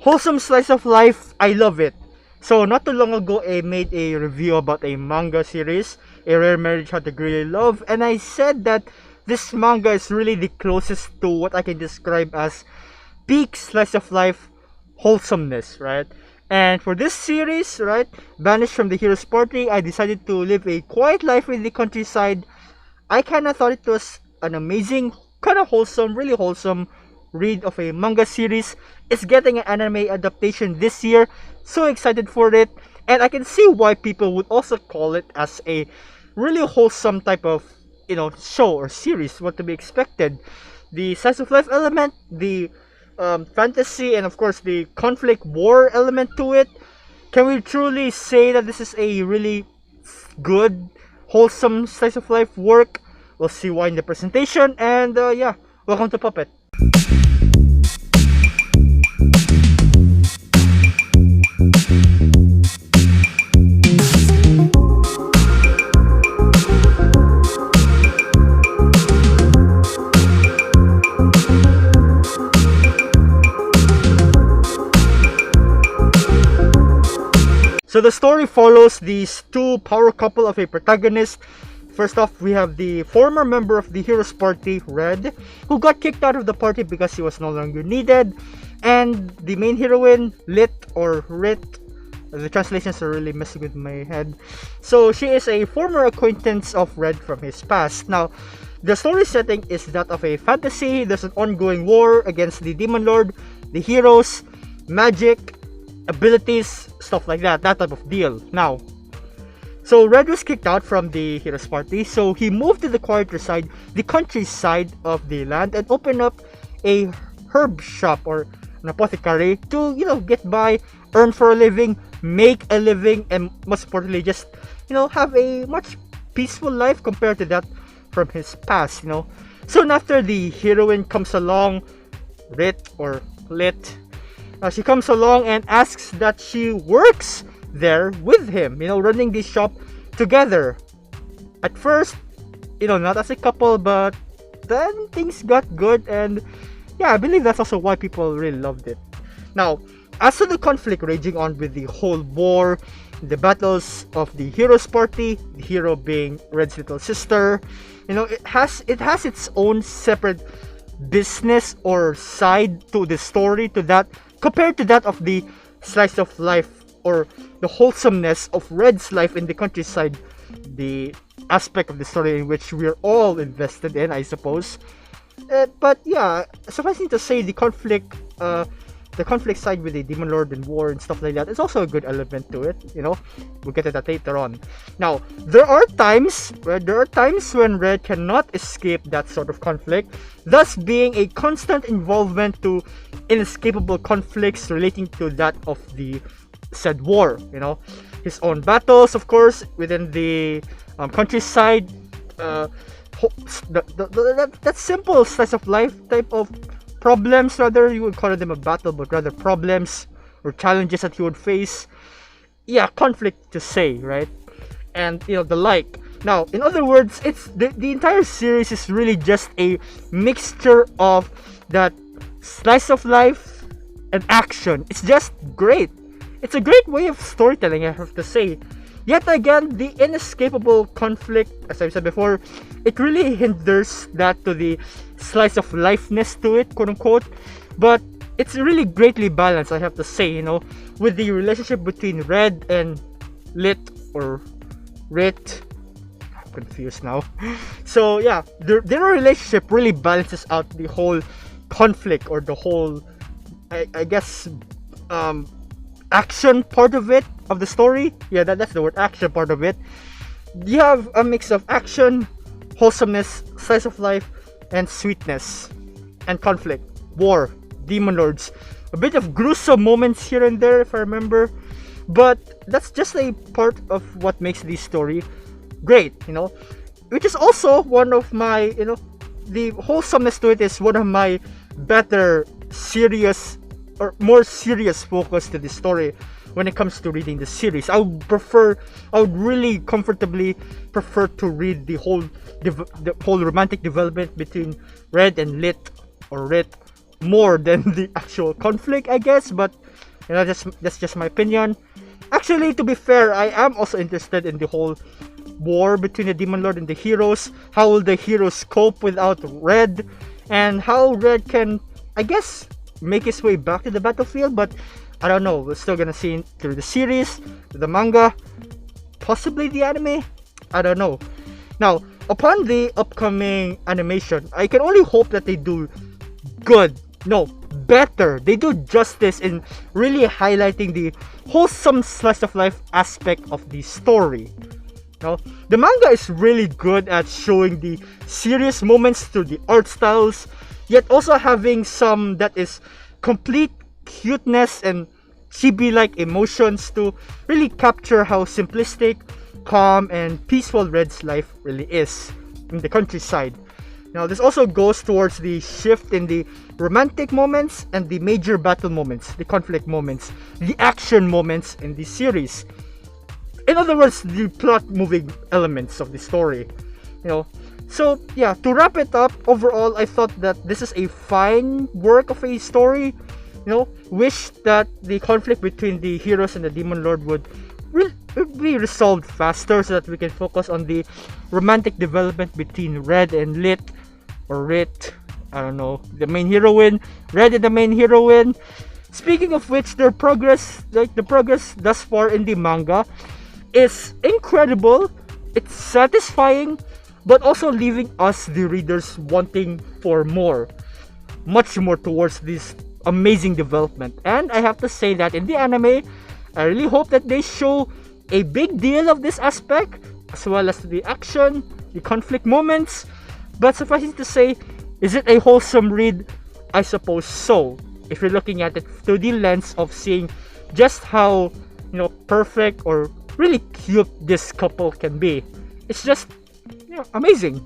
wholesome slice of life. I love it. So not too long ago, I made a review about a manga series, A Rare Marriage How to Really Love, and I said that this manga is really the closest to what I can describe as peak slice of life wholesomeness, right? And for this series, right, Banished from the Hero's Party, I decided to live a quiet life in the countryside. I kind of thought it was an amazing, kind of wholesome, really wholesome read of a manga series. It's getting an anime adaptation this year. So excited for it. And I can see why people would also call it as a really wholesome type of, show or series. What to be expected. The slice of life element, the fantasy, and of course the conflict war element to it. Can we truly say that this is a really good, wholesome slice of life work? We'll see why in the presentation. And yeah, welcome to Puppet. So the story follows these two power couple of a protagonist. First off, we have the former member of the Hero's Party, Red, who got kicked out of the party because he was no longer needed. And the main heroine, Lit or Rit, the translations are really messing with my head. So she is a former acquaintance of Red from his past. Now, the story setting is that of a fantasy. There's an ongoing war against the Demon Lord, the heroes, magic, abilities, stuff like that type of deal. Now, so Red was kicked out from the Hero's Party, so he moved to the quieter side, the countryside of the land, and opened up a herb shop or an apothecary to, get by, earn for a living, make a living, and most importantly, just, have a much peaceful life compared to that from his past, Soon after, the heroine comes along, Rit or Lit. She comes along and asks that she works there with him, running this shop together. At first, not as a couple, but then things got good, and yeah, I believe that's also why people really loved it. Now, as to the conflict raging on with the whole war, the battles of the Hero's Party, the hero being Red's little sister, it has its own separate business or side to the story, to that compared to that of the slice of life or the wholesomeness of Red's life in the countryside, the aspect of the story in which we're all invested in, I suppose. But yeah, sufficing to say, the conflict side with the Demon Lord and war and stuff like that is also a good element to it. We'll get to that later on. Now, there are times when Red cannot escape that sort of conflict, thus being a constant involvement to inescapable conflicts relating to that of the said war. His own battles, of course, within the countryside. That simple slice of life type of problems, rather, you would call them a battle, but rather problems or challenges that he would face. Yeah, conflict to say, right? And the like. Now, in other words, it's the entire series is really just a mixture of that slice of life and action. It's just great. It's a great way of storytelling, I have to say. Yet again, the inescapable conflict, as I've said before, it really hinders that to the slice of lifeness to it, quote unquote. But it's really greatly balanced, I have to say, with the relationship between Red and Lit or Rit. I'm confused now. So yeah, their relationship really balances out the whole conflict or the whole, I guess, action part of it, of the story. Yeah, that's the word, action part of it. You have a mix of action, wholesomeness, slice of life, and sweetness, and conflict, war, demon lords, a bit of gruesome moments here and there, if I remember. But that's just a part of what makes this story great, which is also one of my, the wholesomeness to it is one of my better serious or more serious focus to the story when it comes to reading the series. I would really comfortably prefer to read the whole romantic development between Red and Lit or Rit more than the actual conflict, I guess. But that's just my opinion. Actually, to be fair, I am also interested in the whole war between the Demon Lord and the heroes. How will the heroes cope without Red, and how Red can, I guess, make his way back to the battlefield. But I don't know. We're still gonna see through the series, the manga, possibly the anime. I don't know. Now, upon the upcoming animation, I can only hope that they do good. No, better. They do justice in really highlighting the wholesome slice of life aspect of the story. Now, the manga is really good at showing the serious moments through the art styles, yet also having some that is complete cuteness and chibi-like emotions to really capture how simplistic, calm, and peaceful Red's life really is in the countryside. Now, this also goes towards the shift in the romantic moments and the major battle moments, the conflict moments, the action moments in the series. In other words, the plot-moving elements of the story. So yeah, to wrap it up, overall, I thought that this is a fine work of a story. Wish that the conflict between the heroes and the Demon Lord would be resolved faster so that we can focus on the romantic development between Red and Lit, or Rit, I don't know, the main heroine, Red and the main heroine. Speaking of which, the progress thus far in the manga is incredible. It's satisfying, but also leaving us, the readers, wanting for more, much more towards this amazing development. And I have to say that in the anime, I really hope that they show a big deal of this aspect, as well as the action, the conflict moments. But suffice it to say, is it a wholesome read? I suppose so. If you're looking at it through the lens of seeing just how, perfect or really cute this couple can be. It's just, amazing.